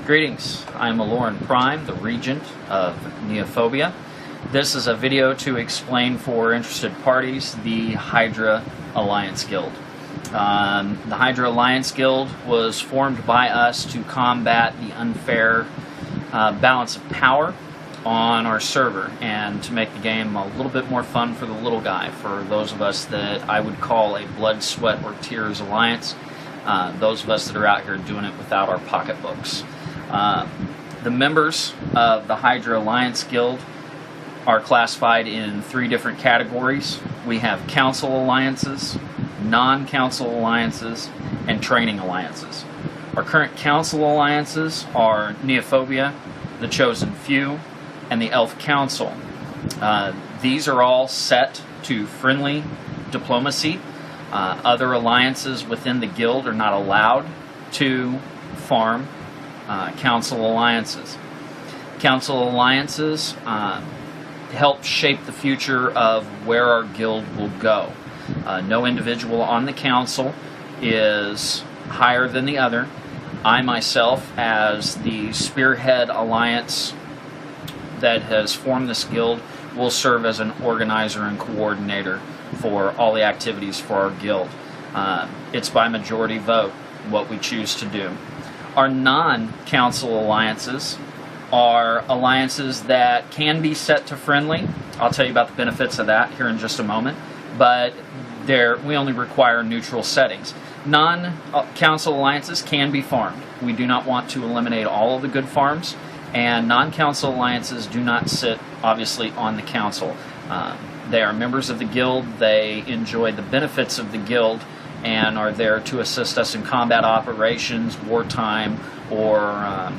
Greetings, I'm Aloran Prime, the Regent of Neophobia. This is a video to explain for interested parties the Hydra Alliance Guild. The Hydra Alliance Guild was formed by us to combat the unfair balance of power on our server and to make the game a little bit more fun for the little guy, for those of us that I would call a blood, sweat, or tears alliance, those of us that are out here doing it without our pocketbooks. The members of the Hydra Alliance Guild are classified in 3 different categories. We have council alliances, non-council alliances, and training alliances. Our current council alliances are Neophobia, the Chosen Few, and the Elf Council. These are all set to friendly diplomacy. Other alliances within the guild are not allowed to farm council alliances. Council alliances help shape the future of where our guild will go. No individual on the council is higher than the other. I myself, as the spearhead alliance that has formed this guild, will serve as an organizer and coordinator for all the activities for our guild. It's by majority vote what we choose to do. Our non-council alliances are alliances that can be set to friendly. I'll tell you about the benefits of that here in just a moment, but we only require neutral settings. Non-council alliances can be farmed. We do not want to eliminate all of the good farms, and non-council alliances do not sit, obviously, on the council. They are members of the guild. They enjoy the benefits of the guild and are there to assist us in combat operations, wartime, or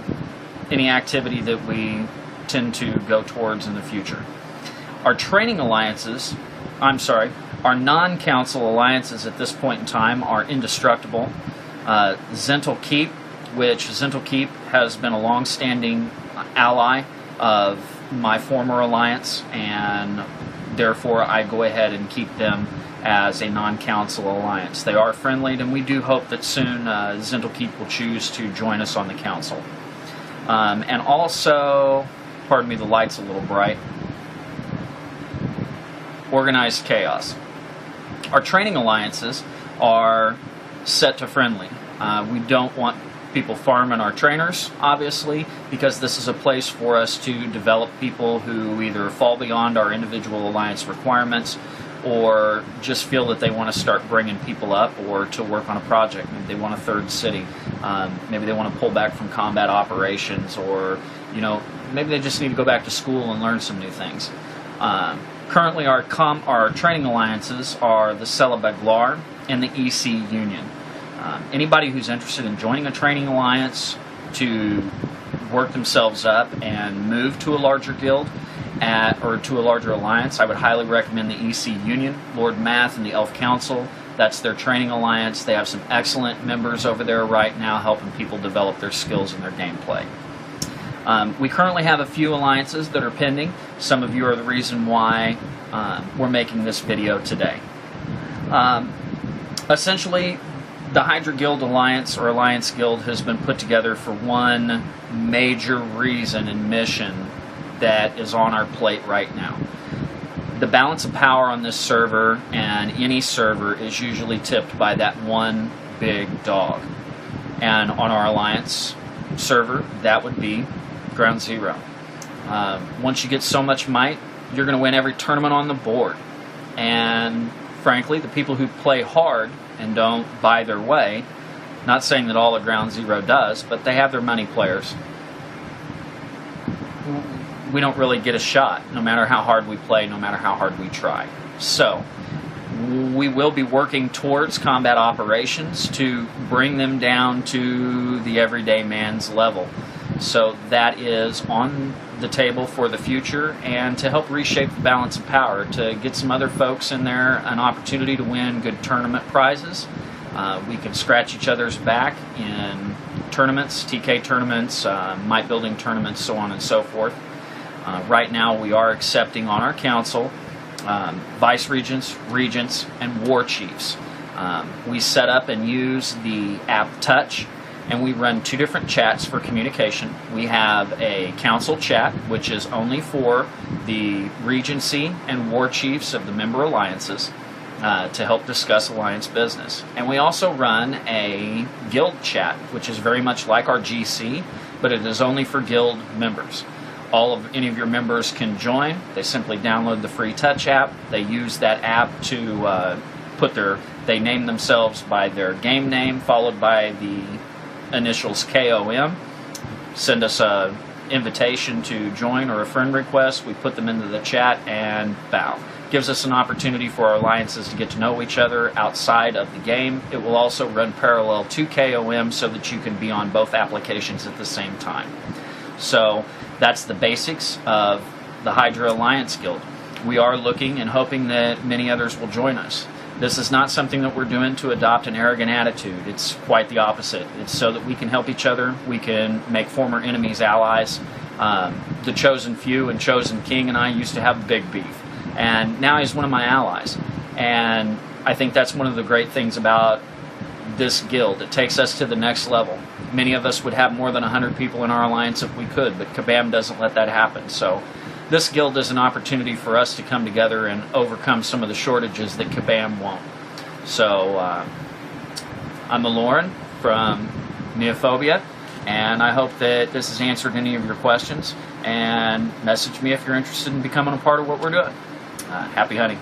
any activity that we tend to go towards in the future. Our training alliances, our non-council alliances at this point in time are indestructible. Zental Keep, which Zental Keep has been a long-standing ally of my former alliance, and therefore I go ahead and keep them as a non-council alliance. They are friendly, and we do hope that soon Zental Keep will choose to join us on the council. And also, pardon me, the light's a little bright, Organized Chaos. Our training alliances are set to friendly. We don't want people farming our trainers, obviously, because this is a place for us to develop people who either fall beyond our individual alliance requirements or just feel that they want to start bringing people up or to work on a project. Maybe they want a third city. Maybe they want to pull back from combat operations, or maybe they just need to go back to school and learn some new things. Currently, our training alliances are the Celebaglar and the EC Union. Anybody who's interested in joining a training alliance to work themselves up and move to a larger guild or to a larger alliance, I would highly recommend the EC Union. Lord Math and the Elf Council, that's their training alliance. They have some excellent members over there right now helping people develop their skills and their gameplay. We currently have a few alliances that are pending. Some of you are the reason why we're making this video today. Essentially, the Hydra Guild Alliance or Alliance Guild has been put together for one major reason and mission that is on our plate right now. The balance of power on this server and any server is usually tipped by that one big dog. And on our Alliance server, that would be Ground Zero. Once you get so much might, you're going to win every tournament on the board. And frankly, the people who play hard and don't buy their way, not saying that all of Ground Zero does, but they have their money players. We don't really get a shot, no matter how hard we play, no matter how hard we try. So, we will be working towards combat operations to bring them down to the everyday man's level. So that is on the table for the future, and to help reshape the balance of power, to get some other folks in there an opportunity to win good tournament prizes. We can scratch each other's back in tournaments, TK tournaments, might building tournaments, so on and so forth. Right now we are accepting on our council vice regents, regents, and war chiefs. We set up and use the app Touch and we run 2 different chats for communication. We have a council chat, which is only for the Regency and War Chiefs of the member alliances to help discuss alliance business. And we also run a guild chat, which is very much like our GC, but it is only for guild members. Any of your members can join. They simply download the free Touch app. They use that app to they name themselves by their game name, followed by the initials KOM. Send us a invitation to join or a friend request. We put them into the chat, and bow. Gives us an opportunity for our alliances to get to know each other outside of the game. It will also run parallel to KOM so that you can be on both applications at the same time. So that's the basics of the Hydra Alliance Guild. We are looking and hoping that many others will join us. This is not something that we're doing to adopt an arrogant attitude. It's quite the opposite. It's so that we can help each other. We can make former enemies allies. The Chosen Few and Chosen King and I used to have a big beef, and now he's one of my allies. And I think that's one of the great things about this guild. It takes us to the next level. Many of us would have more than 100 people in our alliance if we could, but Kabam doesn't let that happen. So this guild is an opportunity for us to come together and overcome some of the shortages that Kabam won't. So I'm Lauren from Neophobia, and I hope that this has answered any of your questions. And message me if you're interested in becoming a part of what we're doing. Happy hunting.